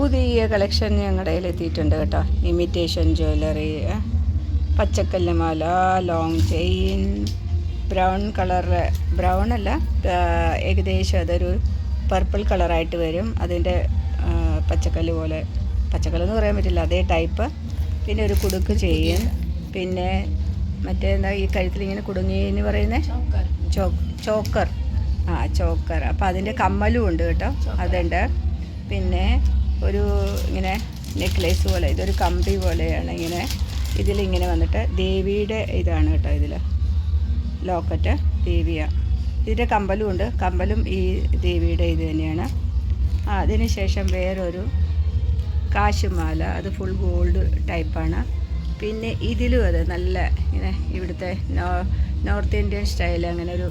പുതിയ കളക്ഷൻ ഞങ്ങളുടെ കയ്യിൽ എത്തിയിട്ടുണ്ട് കേട്ടോ. ഇമിറ്റേഷൻ ജ്വല്ലറി, പച്ചക്കല്ല് മാല, long chain, brown colour, brown അല്ല, ഏകദേശം അതൊരു പർപ്പിൾ കളറായിട്ട് വരും. അതിൻ്റെ പച്ചക്കല്ല് പോലെ, പച്ചക്കല്ലെന്ന് പറയാൻ പറ്റില്ല, അതേ ടൈപ്പ്. പിന്നെ ഒരു കുടുക്ക് ചെയിൻ, പിന്നെ മറ്റേന്താ ഈ കഴുത്തിലിങ്ങനെ കുടുങ്ങിയെന്ന് പറയുന്നത് ചോക്കർ, ചോക്കർ. അപ്പോൾ അതിൻ്റെ കമ്മലും ഉണ്ട് കേട്ടോ, അതുണ്ട്. പിന്നെ ഒരു ഇങ്ങനെ നെക്ലേസ് പോലെ, ഇതൊരു കമ്പി പോലെയാണ്. ഇങ്ങനെ ഇതിലിങ്ങനെ വന്നിട്ട് ദേവിയുടെ ഇതാണ് കേട്ടോ, ഇതിൽ ലോക്കറ്റ് ദേവിയാണ്. ഇതിൻ്റെ കമ്പലും ഉണ്ട്, കമ്പലും ഈ ദേവിയുടെ ഇത് തന്നെയാണ്. അതിന് ശേഷം വേറൊരു കാശുമാല, അത് ഫുൾ ഗോൾഡ് ടൈപ്പാണ്. പിന്നെ ഇതിലും അത് നല്ല ഇങ്ങനെ ഇവിടുത്തെ നോർത്ത് ഇന്ത്യൻ സ്റ്റൈൽ അങ്ങനെ ഒരു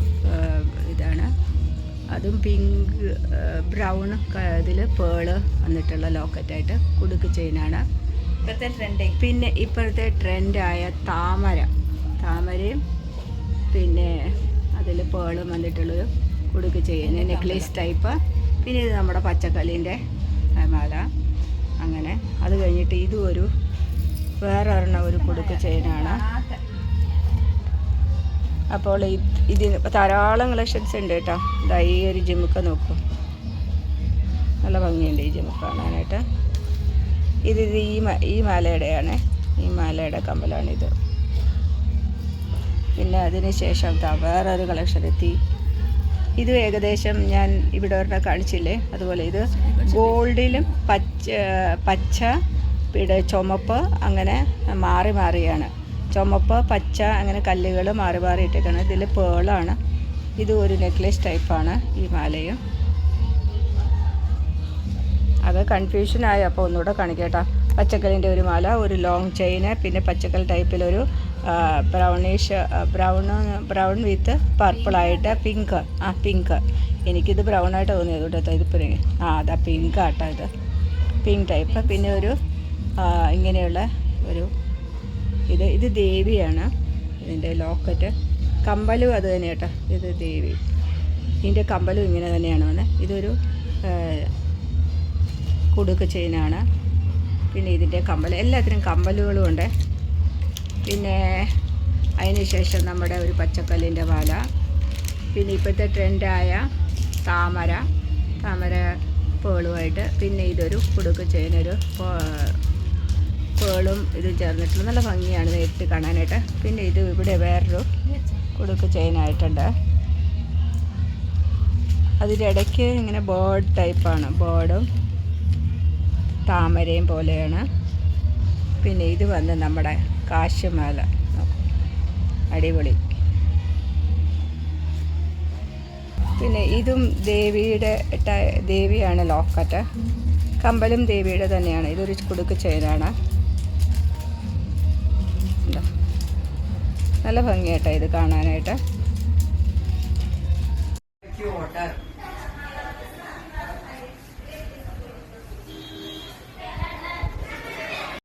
ഇതാണ്. അതും പിങ്ക് ബ്രൗൺ ഇതിൽ പേള് വന്നിട്ടുള്ള ലോക്കറ്റായിട്ട് കുടുക്ക് ചെയിനാണ് ഇപ്പോഴത്തെ ട്രെൻഡ്. പിന്നെ ഇപ്പോഴത്തെ ട്രെൻഡായ താമരയും പിന്നെ അതിൽ പേളും വന്നിട്ടുള്ളൊരു കുടുക്ക് ചെയിൻ, നെക്ലേസ് ടൈപ്പ്. പിന്നെ ഇത് നമ്മുടെ പച്ചക്കല്ലിൻ്റെ മാല. അങ്ങനെ അത് കഴിഞ്ഞിട്ട് ഇതും ഒരു വേറൊരെണ്ണം ഒരു കുടുക്ക് ചെയിനാണ്. അപ്പോൾ ഇതിന് ധാരാളം കളക്ഷൻസ് ഉണ്ട് കേട്ടോ. ഇതാ ഈ ഒരു ജിമുക്ക നോക്കൂ, നല്ല ഭംഗിയുണ്ട് ഈ ജിമുക്ക കാണാനായിട്ട്. ഇത് ഈ മാലയുടെയാണ്, ഈ മാലയുടെ കമ്മലാണിത്. പിന്നെ അതിന് ശേഷം വേറൊരു കളക്ഷൻ എത്തി. ഇത് ഏകദേശം ഞാൻ ഇവിടെ ഒരെണ്ണം കാണിച്ചില്ലേ, അതുപോലെ ഇത് ഗോൾഡിലും പച്ച പിന്നെ ചുമപ്പ് അങ്ങനെ മാറിയാണ്. ചുമപ്പ് പച്ച അങ്ങനെ കല്ലുകൾ മാറി ഇട്ടേക്കാണ്. ഇതിൽ പേളാണ്. ഇത് ഒരു നെക്ലേസ് ടൈപ്പാണ് ഈ മാലയും. അത് കൺഫ്യൂഷനായി, അപ്പോൾ ഒന്നുകൂടെ കാണിക്കട്ടോ. പച്ചക്കല്ലിൻ്റെ ഒരു മാല, ഒരു ലോങ് ചെയിന്, പിന്നെ പച്ചക്കൽ ടൈപ്പിലൊരു ബ്രൗൺ വിത്ത് പർപ്പിളായിട്ട് പിങ്ക്. എനിക്കിത് ബ്രൗൺ ആയിട്ട് തോന്നിയത് കേട്ടോ. ഇതിപ്പോൾ അതാ പിങ്ക് ആട്ടോ, ഇത് പിങ്ക് ടൈപ്പ്. പിന്നെ ഒരു ഇങ്ങനെയുള്ള ഒരു ഇത് ദേവിയാണ്. ഇതിൻ്റെ ലോക്കറ്റ് കമ്പലും അത് തന്നെ കേട്ടോ. ഇത് ദേവി, ഇതിൻ്റെ കമ്പലും ഇങ്ങനെ തന്നെയാണ് വന്നത്. ഇതൊരു കുടുക്ക് ചെയിനാണ്. പിന്നെ ഇതിൻ്റെ എല്ലാത്തിനും കമ്പലുകളും ഉണ്ട്. പിന്നെ അതിന് ശേഷം നമ്മുടെ ഒരു പച്ചക്കല്ലിൻ്റെ മാല. പിന്നെ ഇപ്പോഴത്തെ ട്രെൻഡായ താമര പേളുമായിട്ട്. പിന്നെ ഇതൊരു കുടുക്ക് ചെയിനൊരു പേളും ഇത് ചേർന്നിട്ടുള്ള നല്ല ഭംഗിയാണ് നേരിട്ട് കാണാനായിട്ട്. പിന്നെ ഇത് ഇവിടെ വേറൊരു കുടുക്ക് ചെയിനായിട്ടുണ്ട്. അതിൻ്റെ ഇടയ്ക്ക് ഇങ്ങനെ ബേർഡ് ടൈപ്പാണ്, ബേർഡും താമരയും പോലെയാണ്. പിന്നെ ഇത് വന്ന് നമ്മുടെ കാശുമാല, അടിപൊളി. പിന്നെ ഇതും ദേവിയാണ് ലോക്കറ്റ്. കമ്പലും ദേവിയുടെ തന്നെയാണ്. ഇതൊരു കുടുക്ക് ചെയിനാണ്. നല്ല ഭംഗിയായിട്ടാണ് ഇത് കാണാനായിട്ട്.